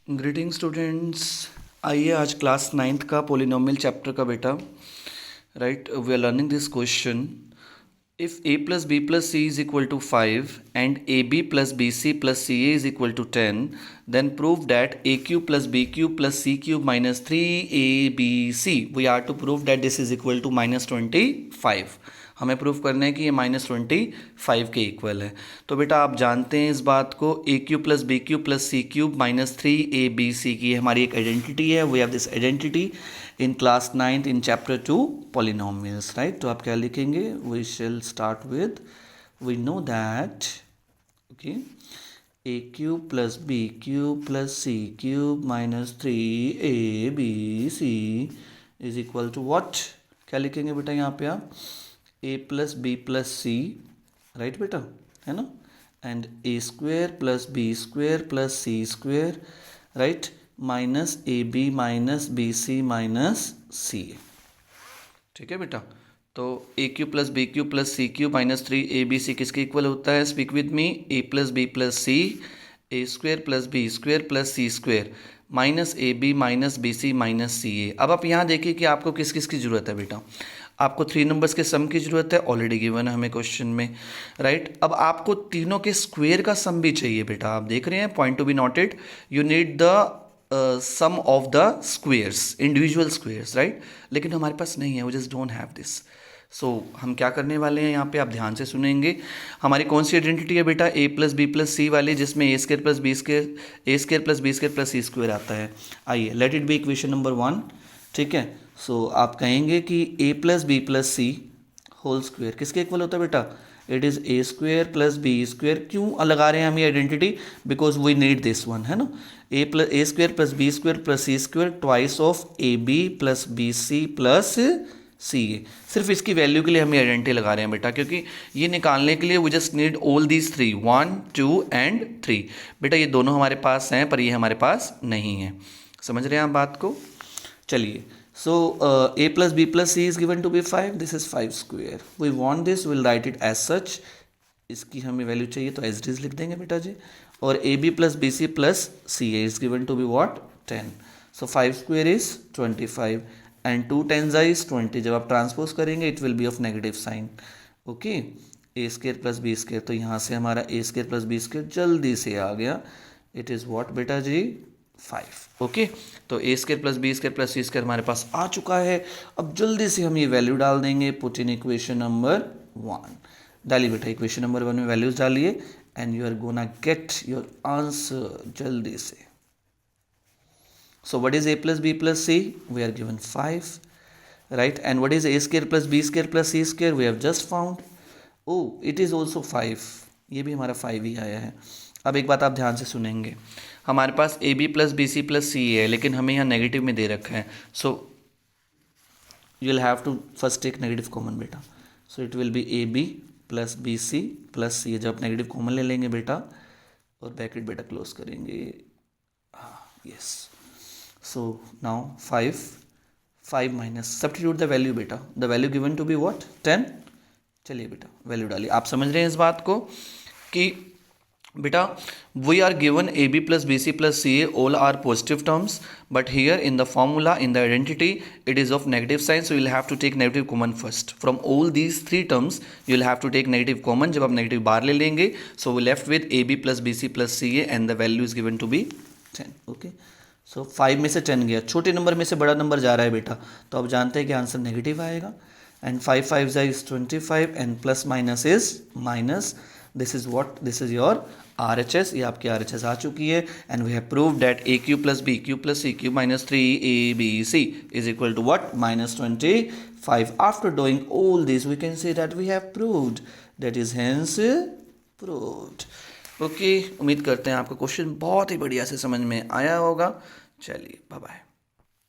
Greeting students, आइए आज class 9th का पोलिनोमियल चैप्टर का बेटा right we are learning this question. If a plus b plus c is equal to 5 and ab plus bc plus ca is equal to 10, then prove that a cube plus b cube plus c cube minus 3abc, we are to prove that this is equal to minus 25. हमें proof करना है कि ये -25 के equal है. तो बेटा आप जानते हैं इस बात को, a cube plus b cube plus c cube minus 3abc की हमारी एक आइडेंटिटी है. We have this identity in class 9th in chapter 2 polynomials, right? तो आप क्या लिखेंगे? We shall start with, we know that okay, a cube plus b cube plus c cube minus 3abc is equal to what? क्या लिखेंगे बेटा यहाँ पे आप? a plus b plus c, right बेटा, है ना, and a square plus b square plus c square, right, minus a b minus b c minus c a. ठीक है बेटा. तो a cube plus b cube plus c cube minus 3abc किसके equal होता है? Speak with me. A plus b plus c, a square plus b square plus c square minus a b minus b c minus c a. अब आप यहाँ देखिए कि आपको किस किस की ज़रूरत है बेटा. आपको 3 नंबर्स के सम की ज़रूरत है, ऑलरेडी गिवन है हमें क्वेश्चन में, राइट. अब आपको तीनों के स्क्वेयर का सम भी चाहिए बेटा. आप देख रहे हैं, point to be noted, you need the sum of the squares, individual squares, right. लेकिन हमारे पास नहीं है, we just don't have this. So हम क्या करने वाले हैं यहाँ पे, आप ध्यान से सुनेंगे. हमारी कौन सी आइडेंटिटी है बेटा? A plus b plus c वाली, जिसमें a square plus b square, a square plus b square plus c square आता है. आइए, let it be equation number 1. ठीक है. सो आप कहेंगे कि a plus b plus c whole square किसके इक्वल होता है बेटा? It is a square plus b square. क्यों लगा रहे हैं हम ये identity? Because we need this one, है ना. A square plus b square plus c square twice of a b plus b c plus c a. सिर्फ इसकी वैल्यू के लिए हम ये आइडेंटिटी लगा रहे हैं बेटा, क्योंकि ये निकालने के लिए we just need all these 3, 1 2 and 3. बेटा ये दोनों हमारे पास हैं, पर ये हमारे पास नहीं है. समझ रहे हैं आप बात को? चलिए. So a plus b plus c is given to be 5. This is 5 square. We want this, we'll write it as such. इसकी हमें वैल्यू चाहिए तो as it is लिख देंगे बेटा जी. और a b plus b c plus c a is given to be what? 10. So 5 square is 25 and 2 tens is 20. जब आप ट्रांसपोज करेंगे it will be of negative sign. Okay. a square plus b square, तो यहाँ से हमारा a square plus b square जल्दी से आ गया. It is what बेटा जी? 5. ओके. तो a square plus b square plus c square हमारे पास आ चुका है. अब जल्दी से हम ये वैल्यू डाल देंगे. Put in equation number 1. डालिए बेटा, इक्वेशन नंबर 1 में वैल्यूज डालिए and you are gonna get your answer जल्दी से. So what is a plus b plus c? We are given 5, right. And what is a square plus b square plus c square? We have just found. Oh, it is also 5. ये भी हमारा 5 ही आया है. अब एक बात आप ध्यान से सुनेंगे, हमारे पास a b plus b c plus c है, लेकिन हमें यहाँ नेगेटिव में दे रखा है. So you will have to first take negative common बेटा. So it will be a b plus b c plus c. जब आप नेगेटिव कॉमन ले लेंगे बेटा और ब्रैकेट बेटा क्लोज करेंगे. Yes. So now 5 minus, substitute the value बेटा. The value given to be what? 10. चलिए बेटा वैल्यू डालिए. आप समझ रहे हैं इस बात को कि बेटा we are given ab plus bc plus ca, all are positive terms, but here in the formula, in the identity, it is of negative sign, so you'll have to take negative common first. From all these 3 terms you'll have to take negative common. जब आप negative बाहर ले लेंगे, so we left with ab plus bc plus ca and the value is given to be 10. okay. so 5 में से 10 गया, छोटे number में से बड़ा नंबर जा रहा है बेटा, तो आप जानते हैं कि आंसर नेगेटिव आएगा. and 5 5 is 25 and plus minus is minus. This is what? This is your RHS. ये आपकी RHS आ चुकी है. and we have proved that a cube plus b cube plus c cube minus 3abc is equal to what? minus 25. After doing all this, we can say that we have proved. That is hence proved. Okay. उम्मीद करते हैं आपका question बहुत ही बढ़िया से समझ में आया होगा. चलिए, बाय बाय.